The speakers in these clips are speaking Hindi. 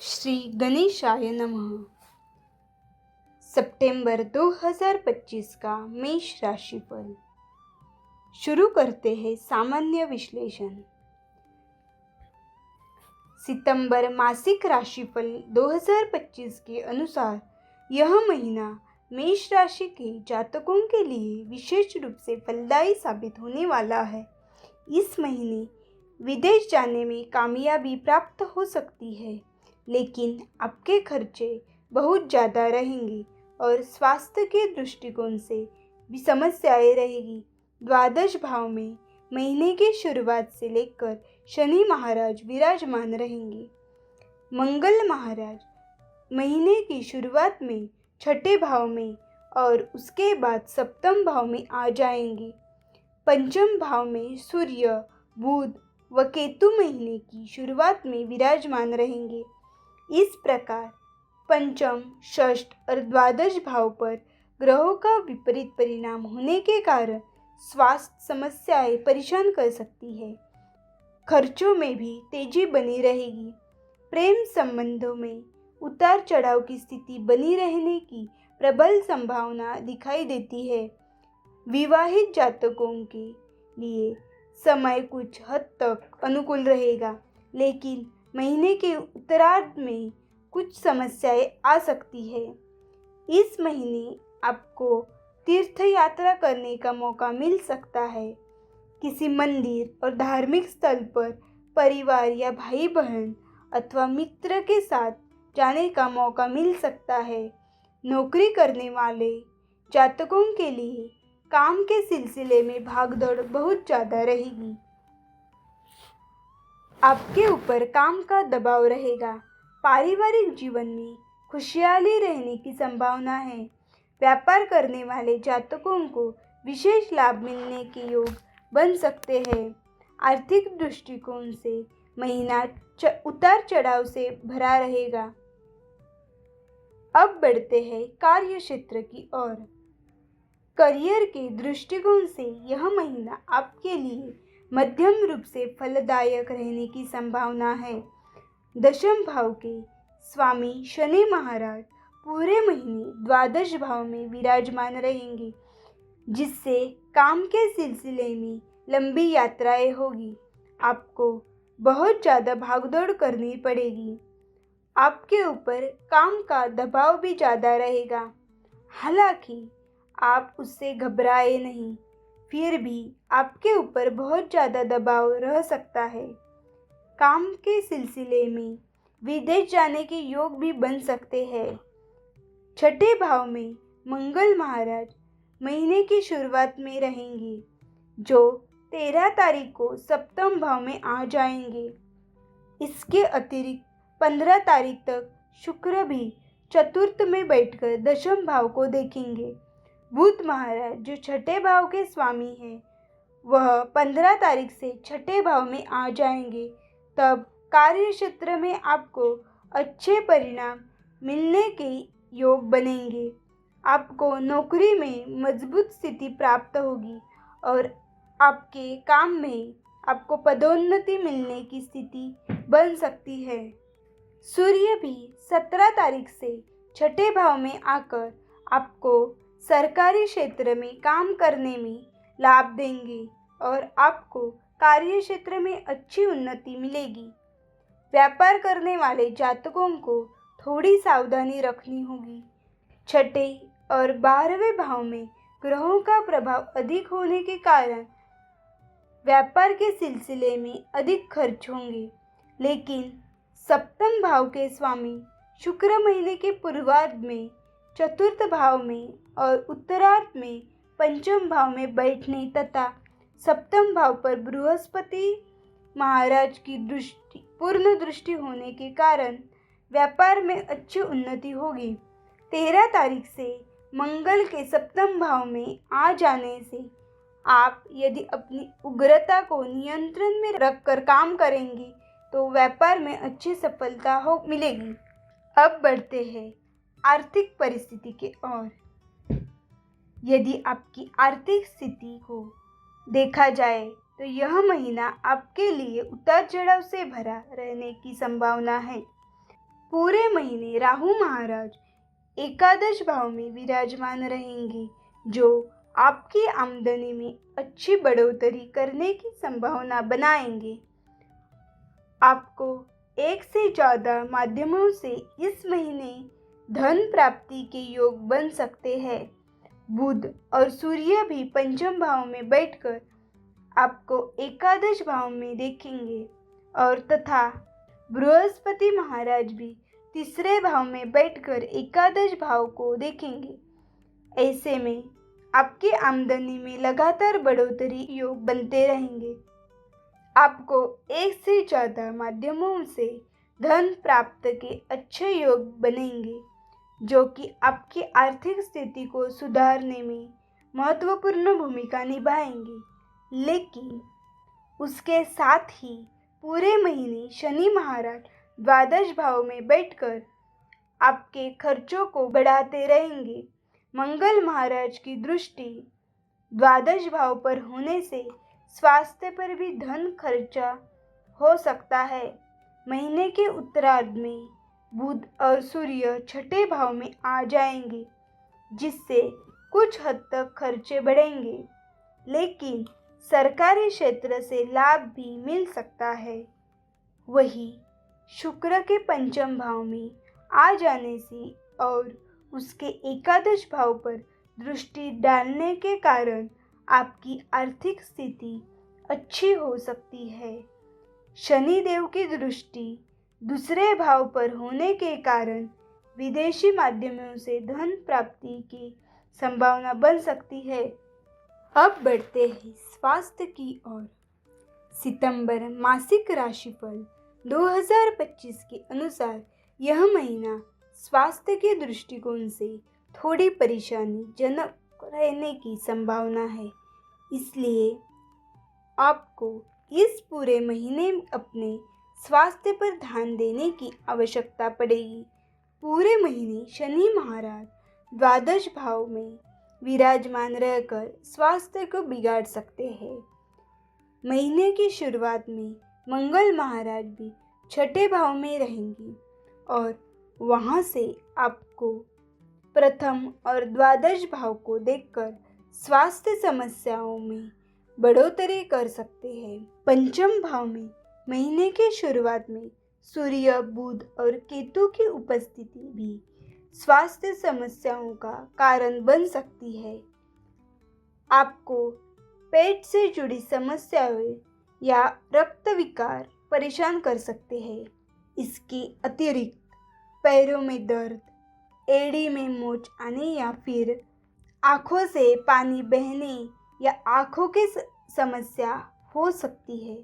श्री गणेशाय नमः। सितंबर 2025 का मेष राशिफल। शुरू करते हैं सामान्य विश्लेषण। सितंबर मासिक राशिफल 2025 के अनुसार यह महीना मेष राशि के जातकों के लिए विशेष रूप से फलदायी साबित होने वाला है। इस महीने विदेश जाने में कामयाबी प्राप्त हो सकती है, लेकिन आपके खर्चे बहुत ज़्यादा रहेंगे और स्वास्थ्य के दृष्टिकोण से भी समस्याएं रहेगी। द्वादश भाव में महीने की शुरुआत से लेकर शनि महाराज विराजमान रहेंगे। मंगल महाराज महीने की शुरुआत में छठे भाव में और उसके बाद सप्तम भाव में आ जाएंगे। पंचम भाव में सूर्य, बुध व केतु महीने की शुरुआत में विराजमान रहेंगे। इस प्रकार पंचम, षष्ठ और द्वादश भाव पर ग्रहों का विपरीत परिणाम होने के कारण स्वास्थ्य समस्याएं परेशान कर सकती है। खर्चों में भी तेजी बनी रहेगी। प्रेम संबंधों में उतार चढ़ाव की स्थिति बनी रहने की प्रबल संभावना दिखाई देती है। विवाहित जातकों के लिए समय कुछ हद तक अनुकूल रहेगा, लेकिन महीने के उत्तरार्ध में कुछ समस्याएं आ सकती है। इस महीने आपको तीर्थ यात्रा करने का मौका मिल सकता है। किसी मंदिर और धार्मिक स्थल पर परिवार या भाई बहन अथवा मित्र के साथ जाने का मौका मिल सकता है। नौकरी करने वाले जातकों के लिए काम के सिलसिले में भागदौड़ बहुत ज़्यादा रहेगी। आपके ऊपर काम का दबाव रहेगा। पारिवारिक जीवन में खुशहाली रहने की संभावना है। व्यापार करने वाले जातकों को विशेष लाभ मिलने के योग बन सकते हैं। आर्थिक दृष्टिकोण से महीना उतार चढ़ाव से भरा रहेगा। अब बढ़ते हैं कार्य क्षेत्र की ओर। करियर के दृष्टिकोण से यह महीना आपके लिए मध्यम रूप से फलदायक रहने की संभावना है। दशम भाव के स्वामी शनि महाराज पूरे महीने द्वादश भाव में विराजमान रहेंगे, जिससे काम के सिलसिले में लंबी यात्राएं होगी। आपको बहुत ज़्यादा भागदौड़ करनी पड़ेगी। आपके ऊपर काम का दबाव भी ज़्यादा रहेगा। हालांकि आप उससे घबराए नहीं, फिर भी आपके ऊपर बहुत ज़्यादा दबाव रह सकता है। काम के सिलसिले में विदेश जाने के योग भी बन सकते हैं। छठे भाव में मंगल महाराज महीने की शुरुआत में रहेंगे, जो 13 तारीख को सप्तम भाव में आ जाएंगे। इसके अतिरिक्त 15 तारीख तक शुक्र भी चतुर्थ में बैठकर दशम भाव को देखेंगे। बुध महाराज जो छठे भाव के स्वामी हैं, वह 15 तारीख से छठे भाव में आ जाएंगे। तब कार्य क्षेत्र में आपको अच्छे परिणाम मिलने के योग बनेंगे। आपको नौकरी में मजबूत स्थिति प्राप्त होगी और आपके काम में आपको पदोन्नति मिलने की स्थिति बन सकती है। सूर्य भी 17 तारीख से छठे भाव में आकर आपको सरकारी क्षेत्र में काम करने में लाभ देंगे और आपको कार्य क्षेत्र में अच्छी उन्नति मिलेगी। व्यापार करने वाले जातकों को थोड़ी सावधानी रखनी होगी। छठे और 12वें भाव में ग्रहों का प्रभाव अधिक होने के कारण व्यापार के सिलसिले में अधिक खर्च होंगे, लेकिन सप्तम भाव के स्वामी शुक्र महीने के पूर्वार्ध में चतुर्थ भाव में और उत्तरार्ध में पंचम भाव में बैठने तथा सप्तम भाव पर बृहस्पति महाराज की पूर्ण दृष्टि होने के कारण व्यापार में अच्छी उन्नति होगी। 13 तारीख से मंगल के सप्तम भाव में आ जाने से आप यदि अपनी उग्रता को नियंत्रण में रखकर काम करेंगे तो व्यापार में अच्छी सफलता मिलेगी। अब बढ़ते हैं आर्थिक परिस्थिति के ओर। यदि आपकी आर्थिक स्थिति को देखा जाए तो यह महीना आपके लिए उतार चढ़ाव से भरा रहने की संभावना है। पूरे महीने राहु महाराज एकादश भाव में विराजमान रहेंगे, जो आपकी आमदनी में अच्छी बढ़ोतरी करने की संभावना बनाएंगे। आपको एक से ज़्यादा माध्यमों से इस महीने धन प्राप्ति के योग बन सकते हैं। बुध और सूर्य भी पंचम भाव में बैठकर आपको एकादश भाव में देखेंगे और तथा बृहस्पति महाराज भी तीसरे भाव में बैठकर एकादश भाव को देखेंगे। ऐसे में आपकी आमदनी में लगातार बढ़ोतरी योग बनते रहेंगे। आपको एक से ज़्यादा माध्यमों से धन प्राप्त के अच्छे योग बनेंगे, जो कि आपकी आर्थिक स्थिति को सुधारने में महत्वपूर्ण भूमिका निभाएंगे। लेकिन उसके साथ ही पूरे महीने शनि महाराज द्वादश भाव में बैठकर आपके खर्चों को बढ़ाते रहेंगे। मंगल महाराज की दृष्टि द्वादश भाव पर होने से स्वास्थ्य पर भी धन खर्चा हो सकता है। महीने के उत्तरार्ध में बुध और सूर्य छठे भाव में आ जाएंगे, जिससे कुछ हद तक खर्चे बढ़ेंगे, लेकिन सरकारी क्षेत्र से लाभ भी मिल सकता है। वही शुक्र के पंचम भाव में आ जाने से और उसके एकादश भाव पर दृष्टि डालने के कारण आपकी आर्थिक स्थिति अच्छी हो सकती है। शनि देव की दृष्टि दूसरे भाव पर होने के कारण विदेशी माध्यमों से धन प्राप्ति की संभावना बन सकती है। अब बढ़ते हैं स्वास्थ्य की ओर। सितंबर मासिक राशिफल 2025 के अनुसार यह महीना स्वास्थ्य के दृष्टिकोण से थोड़ी परेशानीजनक रहने की संभावना है, इसलिए आपको इस पूरे महीने अपने स्वास्थ्य पर ध्यान देने की आवश्यकता पड़ेगी। पूरे महीने शनि महाराज द्वादश भाव में विराजमान रहकर स्वास्थ्य को बिगाड़ सकते हैं। महीने की शुरुआत में मंगल महाराज भी छठे भाव में रहेंगे और वहां से आपको प्रथम और द्वादश भाव को देखकर स्वास्थ्य समस्याओं में बढ़ोतरी कर सकते हैं। पंचम भाव में महीने के शुरुआत में सूर्य, बुध और केतु की उपस्थिति भी स्वास्थ्य समस्याओं का कारण बन सकती है। आपको पेट से जुड़ी समस्याएं या रक्त विकार परेशान कर सकते हैं। इसके अतिरिक्त पैरों में दर्द, एड़ी में मोच आने या फिर आँखों से पानी बहने या आँखों की समस्या हो सकती है।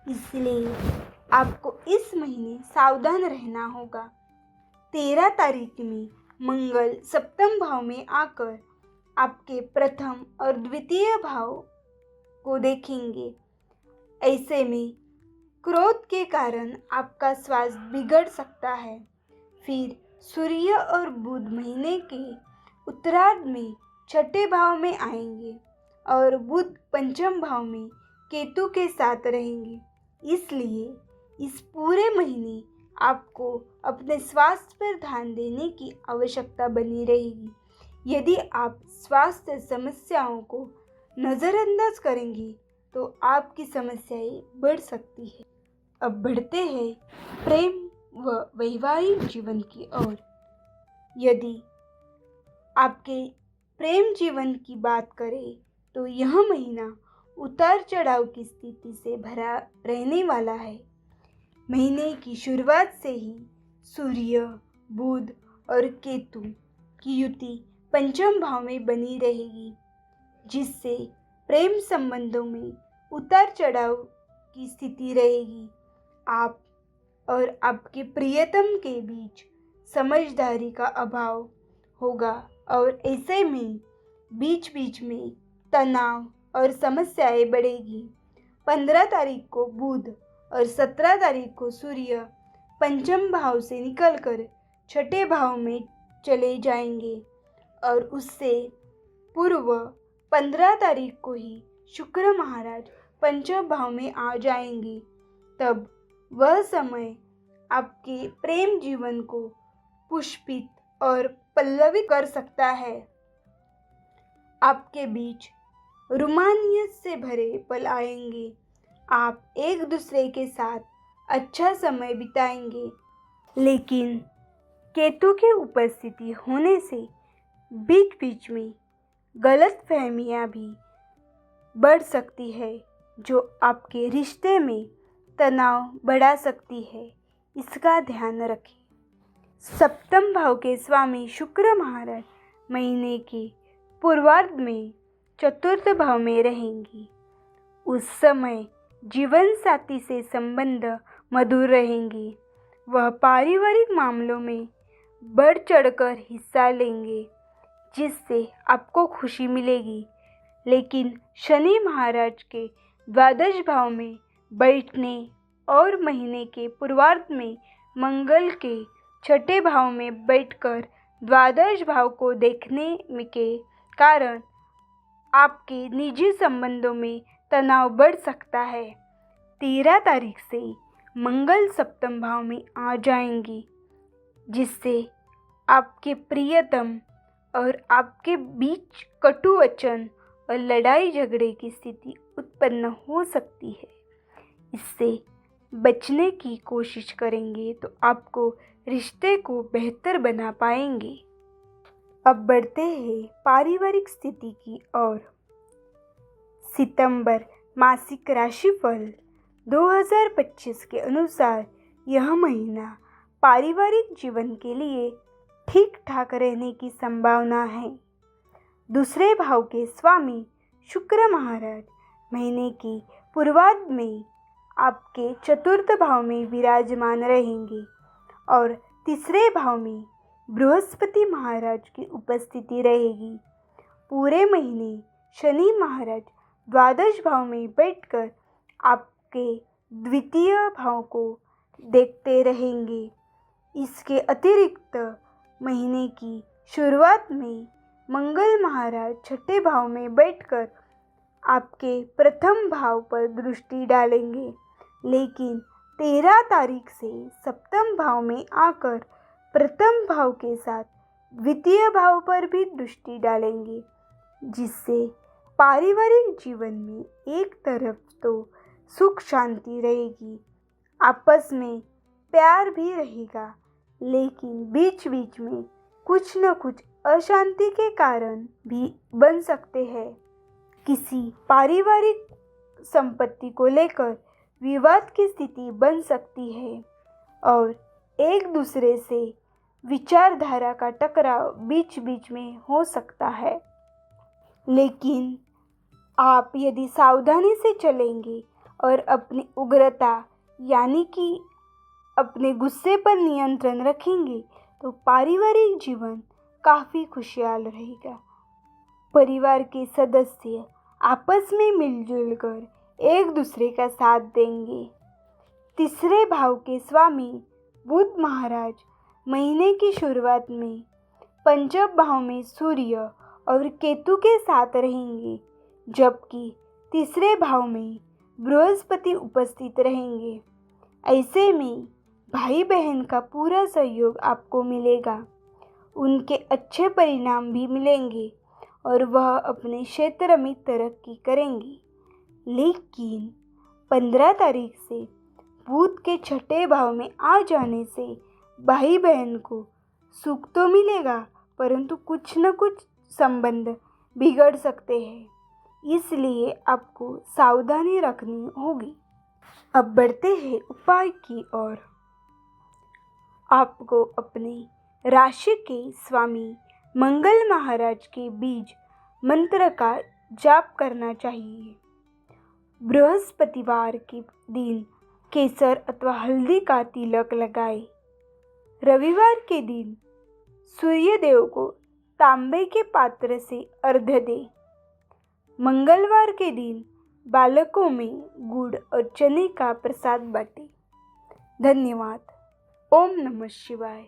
इसलिए आपको इस महीने सावधान रहना होगा। 13 तारीख में मंगल सप्तम भाव में आकर आपके प्रथम और द्वितीय भाव को देखेंगे। ऐसे में क्रोध के कारण आपका स्वास्थ्य बिगड़ सकता है। फिर सूर्य और बुध महीने के उत्तरार्ध में छठे भाव में आएंगे और बुध पंचम भाव में केतु के साथ रहेंगे। इसलिए इस पूरे महीने आपको अपने स्वास्थ्य पर ध्यान देने की आवश्यकता बनी रहेगी। यदि आप स्वास्थ्य समस्याओं को नज़रअंदाज करेंगे तो आपकी समस्याएं बढ़ सकती है। अब बढ़ते हैं प्रेम व वैवाहिक जीवन की ओर। यदि आपके प्रेम जीवन की बात करें तो यह महीना उतार चढ़ाव की स्थिति से भरा रहने वाला है। महीने की शुरुआत से ही सूर्य, बुध और केतु की युति पंचम भाव में बनी रहेगी, जिससे प्रेम संबंधों में उतार चढ़ाव की स्थिति रहेगी। आप और आपके प्रियतम के बीच समझदारी का अभाव होगा और ऐसे में बीच बीच में तनाव और समस्याएं बढ़ेगी। 15 तारीख को बुध और 17 तारीख को सूर्य पंचम भाव से निकलकर छठे भाव में चले जाएंगे और उससे पूर्व 15 तारीख को ही शुक्र महाराज पंचम भाव में आ जाएंगे। तब वह समय आपके प्रेम जीवन को पुष्पित और पल्लवित कर सकता है। आपके बीच रोमांस से भरे पल आएंगे। आप एक दूसरे के साथ अच्छा समय बिताएंगे, लेकिन केतु की उपस्थिति होने से बीच बीच में गलतफहमियां भी बढ़ सकती है, जो आपके रिश्ते में तनाव बढ़ा सकती है। इसका ध्यान रखें। सप्तम भाव के स्वामी शुक्र महाराज महीने के पूर्वार्ध में चतुर्थ भाव में रहेंगी। उस समय जीवन साथी से संबंध मधुर रहेंगे। वह पारिवारिक मामलों में बढ़ चढ़कर हिस्सा लेंगे, जिससे आपको खुशी मिलेगी। लेकिन शनि महाराज के द्वादश भाव में बैठने और महीने के पूर्वार्ध में मंगल के छठे भाव में बैठकर द्वादश भाव को देखने के कारण आपके निजी संबंधों में तनाव बढ़ सकता है। 13 तारीख से मंगल सप्तम भाव में आ जाएंगी, जिससे आपके प्रियतम और आपके बीच कटु वचन और लड़ाई झगड़े की स्थिति उत्पन्न हो सकती है। इससे बचने की कोशिश करेंगे तो आपको रिश्ते को बेहतर बना पाएंगे। अब बढ़ते हैं पारिवारिक स्थिति की ओर। सितंबर मासिक राशिफल 2025 के अनुसार यह महीना पारिवारिक जीवन के लिए ठीक ठाक रहने की संभावना है। दूसरे भाव के स्वामी शुक्र महाराज महीने की पूर्वार्ध में आपके चतुर्थ भाव में विराजमान रहेंगे और तीसरे भाव में बृहस्पति महाराज की उपस्थिति रहेगी। पूरे महीने शनि महाराज द्वादश भाव में बैठकर आपके द्वितीय भाव को देखते रहेंगे। इसके अतिरिक्त महीने की शुरुआत में मंगल महाराज छठे भाव में बैठकर आपके प्रथम भाव पर दृष्टि डालेंगे, लेकिन 13 तारीख से सप्तम भाव में आकर प्रथम भाव के साथ द्वितीय भाव पर भी दृष्टि डालेंगे, जिससे पारिवारिक जीवन में एक तरफ तो सुख शांति रहेगी, आपस में प्यार भी रहेगा, लेकिन बीच बीच में कुछ न कुछ अशांति के कारण भी बन सकते हैं। किसी पारिवारिक संपत्ति को लेकर विवाद की स्थिति बन सकती है और एक दूसरे से विचारधारा का टकराव बीच बीच में हो सकता है। लेकिन आप यदि सावधानी से चलेंगे और अपनी उग्रता यानी कि अपने गुस्से पर नियंत्रण रखेंगे तो पारिवारिक जीवन काफ़ी खुशहाल रहेगा। परिवार के सदस्य आपस में मिलजुल कर एक दूसरे का साथ देंगे। तीसरे भाव के स्वामी बुध महाराज महीने की शुरुआत में पंचम भाव में सूर्य और केतु के साथ रहेंगे, जबकि तीसरे भाव में बृहस्पति उपस्थित रहेंगे। ऐसे में भाई बहन का पूरा सहयोग आपको मिलेगा, उनके अच्छे परिणाम भी मिलेंगे और वह अपने क्षेत्र में तरक्की करेंगे। लेकिन 15 तारीख से बुध के छठे भाव में आ जाने से भाई बहन को सुख तो मिलेगा, परंतु कुछ न कुछ संबंध बिगड़ सकते हैं, इसलिए आपको सावधानी रखनी होगी। अब बढ़ते हैं उपाय की ओर। आपको अपने राशि के स्वामी मंगल महाराज के बीज मंत्र का जाप करना चाहिए। बृहस्पतिवार के दिन केसर अथवा हल्दी का तिलक लगाएं। रविवार के दिन सूर्य देव को तांबे के पात्र से अर्घ्य दें। मंगलवार के दिन बालकों में गुड़ और चने का प्रसाद बांटें। धन्यवाद। ओम नमः शिवाय।